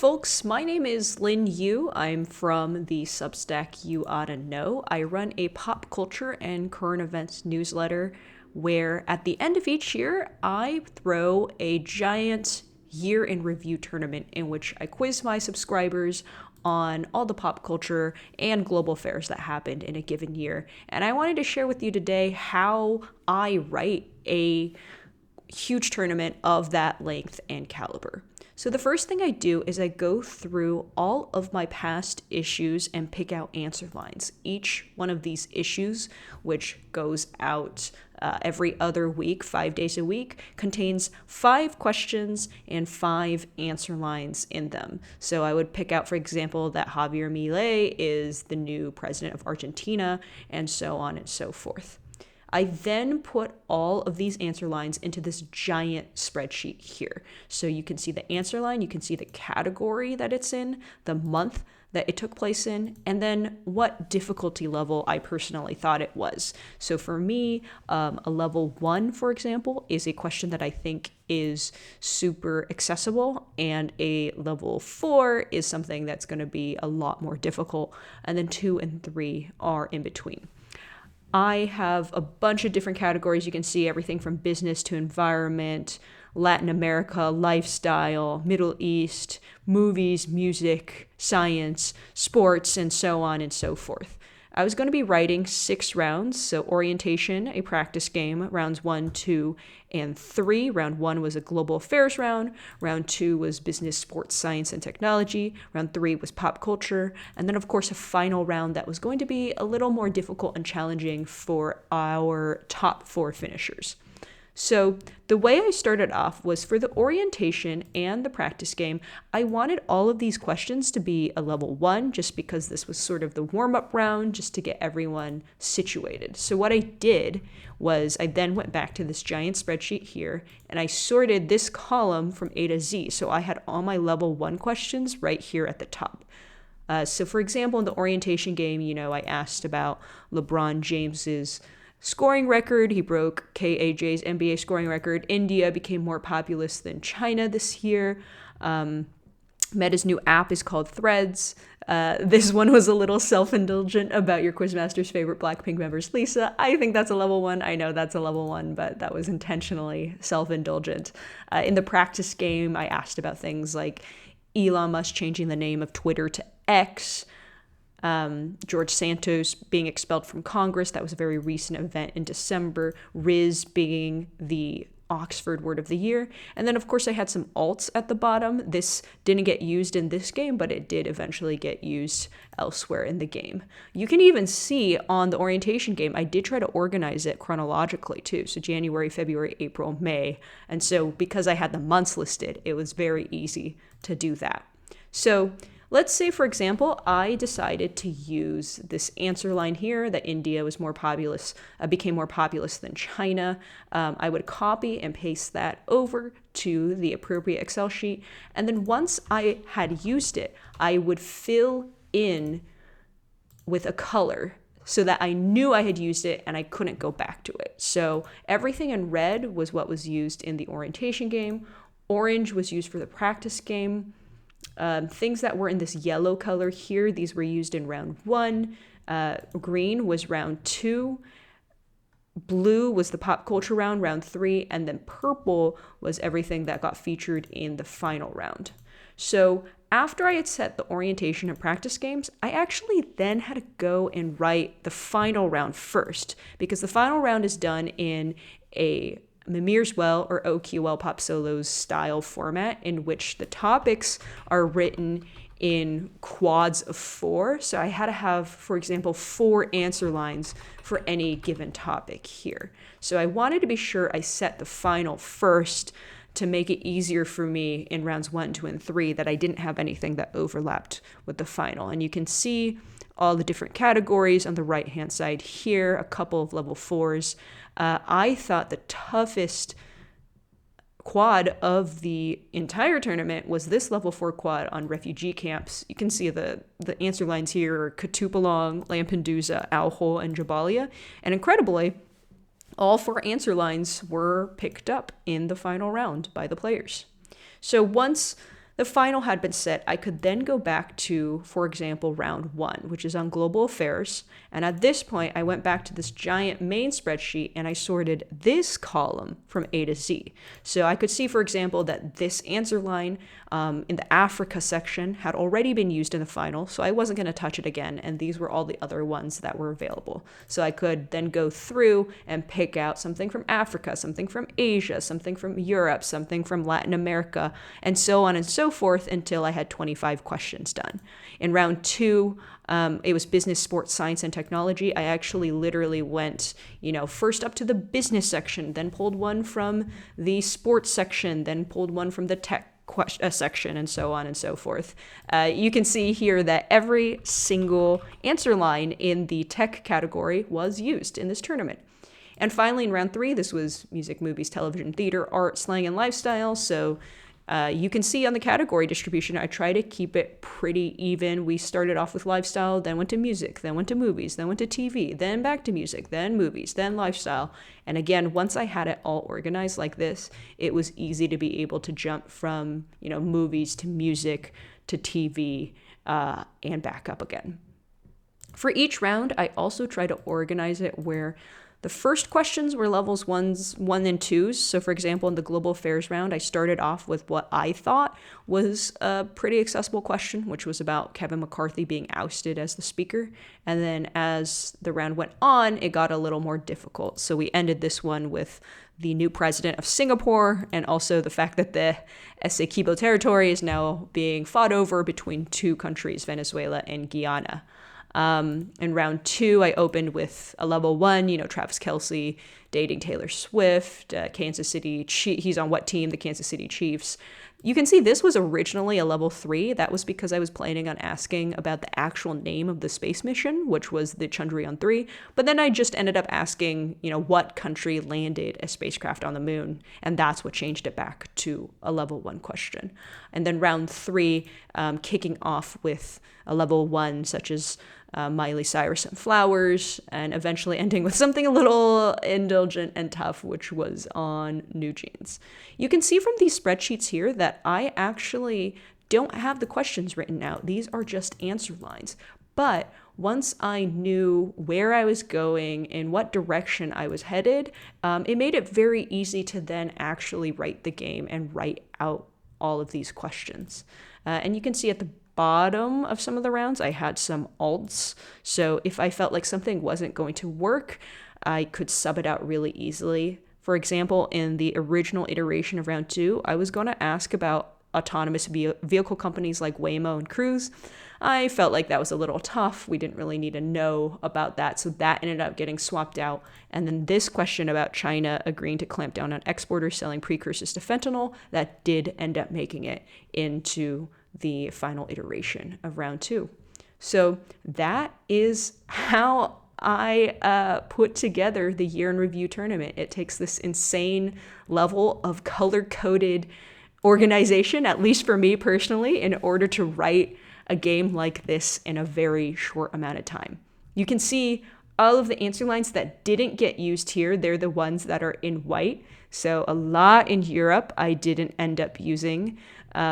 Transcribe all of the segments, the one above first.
Folks, my name is Lin Yu. I'm from the Substack You Oughta Know. I run a pop culture and current events newsletter where at the end of each year, I throw a giant year in review tournament in which I quiz my subscribers on all the pop culture and global affairs that happened in a given year. And I wanted to share with you today how I write a huge tournament of that length and caliber. So the first thing I do is I go through all of my past issues and pick out answer lines. Each one of these issues, which goes out every other week, 5 days a week, contains 5 questions and 5 answer lines in them. So I would pick out, for example, that Javier Milei is the new president of Argentina, and so on and so forth. I then put all of these answer lines into this giant spreadsheet here. So you can see the answer line, you can see the category that it's in, the month that it took place in, and then what difficulty level I personally thought it was. So for me, a level 1, for example, is a question that I think is super accessible, and a level 4 is something that's going to be a lot more difficult, and then 2 and 3 are in between. I have a bunch of different categories. You can see everything from business to environment, Latin America, lifestyle, Middle East, movies, music, science, sports, and so on and so forth. I was going to be writing 6 rounds, so orientation, a practice game, rounds 1, 2, and 3. Round 1 was a global affairs round. Round 2 was business, sports, science, and technology. Round 3 was pop culture. And then, of course, a final round that was going to be a little more difficult and challenging for our top 4 finishers. So the way I started off was for the orientation and the practice game, I wanted all of these questions to be a level 1 just because this was sort of the warm-up round just to get everyone situated. So what I did was I then went back to this giant spreadsheet here and I sorted this column from A to Z. So I had all my level 1 questions right here at the top. So for example, in the orientation game, I asked about LeBron James's scoring record. He broke KAJ's NBA scoring record. India became more populous than China this year. Meta's new app is called Threads. This one was a little self-indulgent about your Quizmaster's favorite Blackpink members, Lisa. I think that's a level 1. I know that's a level 1, but that was intentionally self-indulgent. In the practice game, I asked about things like Elon Musk changing the name of Twitter to X, George Santos being expelled from Congress. That was a very recent event in December. Riz being the Oxford Word of the Year. And then, of course, I had some alts at the bottom. This didn't get used in this game, but it did eventually get used elsewhere in the game. You can even see on the orientation game, I did try to organize it chronologically too. So January, February, April, May. And so because I had the months listed, it was very easy to do that. So let's say, for example, I decided to use this answer line here that India was became more populous than China. I would copy and paste that over to the appropriate Excel sheet. And then once I had used it, I would fill in with a color so that I knew I had used it and I couldn't go back to it. So everything in red was what was used in the orientation game. Orange was used for the practice game. Things that were in this yellow color here, these were used in round 1. Green was round 2. Blue was the pop culture round 3. And then purple was everything that got featured in the final round. So after I had set the orientation and practice games, I actually then had to go and write the final round first, because the final round is done in a Mimir's Well or OQL Pop Solos style format in which the topics are written in quads of 4. So I had to have, for example, 4 answer lines for any given topic here. So I wanted to be sure I set the final first to make it easier for me in rounds 1, 2, and 3 that I didn't have anything that overlapped with the final. And you can see all the different categories on the right-hand side here, a couple of level 4s. I thought the toughest quad of the entire tournament was this level 4 quad on refugee camps. You can see the answer lines here are Kutupalong, Lampedusa, Al Hol, and Jabalia. And incredibly, all 4 answer lines were picked up in the final round by the players. So once the final had been set, I could then go back to, for example, round 1, which is on global affairs. And at this point, I went back to this giant main spreadsheet and I sorted this column from A to Z. So I could see, for example, that this answer line in the Africa section had already been used in the final, so I wasn't going to touch it again, and these were all the other ones that were available. So I could then go through and pick out something from Africa, something from Asia, something from Europe, something from Latin America, and so on and so forth until I had 25 questions done. In round 2, it was business, sports, science, and technology. I actually literally went, first up to the business section, then pulled one from the sports section, then pulled one from the tech section, and so on and so forth. You can see here that every single answer line in the tech category was used in this tournament. And finally, in round 3, this was music, movies, television, theater, art, slang, and lifestyle. So you can see on the category distribution, I try to keep it pretty even. We started off with lifestyle, then went to music, then went to movies, then went to TV, then back to music, then movies, then lifestyle. And again, once I had it all organized like this, it was easy to be able to jump from, movies to music to TV and back up again. For each round, I also try to organize it where the first questions were levels 1 and 2s. So for example, in the global affairs round, I started off with what I thought was a pretty accessible question, which was about Kevin McCarthy being ousted as the speaker. And then as the round went on, it got a little more difficult. So we ended this one with the new president of Singapore, and also the fact that the Essequibo territory is now being fought over between 2 countries, Venezuela and Guyana. In round 2, I opened with a level 1, Travis Kelce dating Taylor Swift, Kansas City, he's on what team? The Kansas City Chiefs. You can see this was originally a level 3. That was because I was planning on asking about the actual name of the space mission, which was the Chandrayaan-3. But then I just ended up asking, what country landed a spacecraft on the moon. And that's what changed it back to a level 1 question. And then round 3, kicking off with a level 1, such as Miley Cyrus and Flowers, and eventually ending with something a little indulgent and tough, which was on New Jeans. You can see from these spreadsheets here that I actually don't have the questions written out. These are just answer lines. But once I knew where I was going, in what direction I was headed, it made it very easy to then actually write the game and write out all of these questions. And you can see at the bottom of some of the rounds, I had some alts. So if I felt like something wasn't going to work, I could sub it out really easily. For example, in the original iteration of round 2, I was going to ask about autonomous vehicle companies like Waymo and Cruise. I felt like that was a little tough. We didn't really need to know about that, so that ended up getting swapped out. And then this question about China agreeing to clamp down on exporters selling precursors to fentanyl, that did end up making it into the final iteration of round 2. So that is how I put together the year in review tournament. It takes this insane level of color-coded organization, at least for me personally, in order to write a game like this in a very short amount of time. You can see all of the answer lines that didn't get used here. They're the ones that are in white. So a lot in Europe I didn't end up using,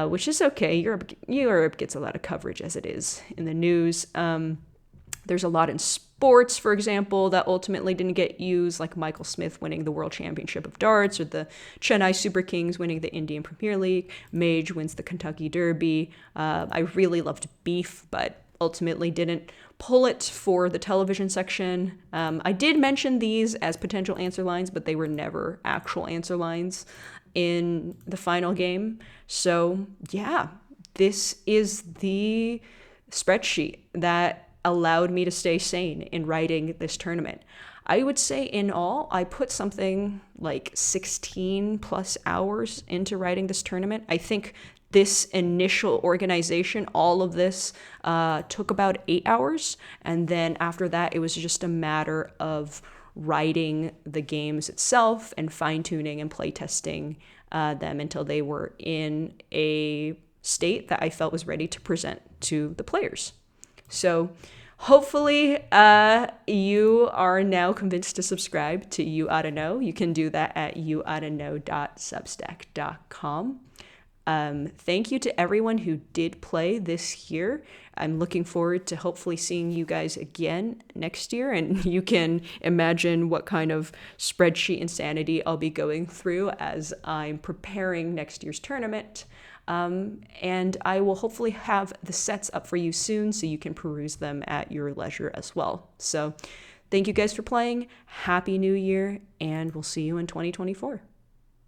which is okay. Europe gets a lot of coverage as it is in the news. There's a lot in sports, for example, that ultimately didn't get used, like Michael Smith winning the World Championship of Darts, or the Chennai Super Kings winning the Indian Premier League. Mage wins the Kentucky Derby. I really loved beef, but ultimately didn't pull it for the television section. I did mention these as potential answer lines, but they were never actual answer lines in the final game. So yeah, this is the spreadsheet that allowed me to stay sane in writing this tournament. I would say in all, I put something like 16 plus hours into writing this tournament. I think this initial organization, all of this, took about 8 hours. And then after that, it was just a matter of writing the games itself and fine-tuning and playtesting them until they were in a state that I felt was ready to present to the players. So hopefully you are now convinced to subscribe to You Oughta Know. You can do that at yououghtaknow.substack.com. Thank you to everyone who did play this year. I'm looking forward to hopefully seeing you guys again next year, and you can imagine what kind of spreadsheet insanity I'll be going through as I'm preparing next year's tournament. And I will hopefully have the sets up for you soon so you can peruse them at your leisure as well. So thank you guys for playing. Happy New Year, and we'll see you in 2024.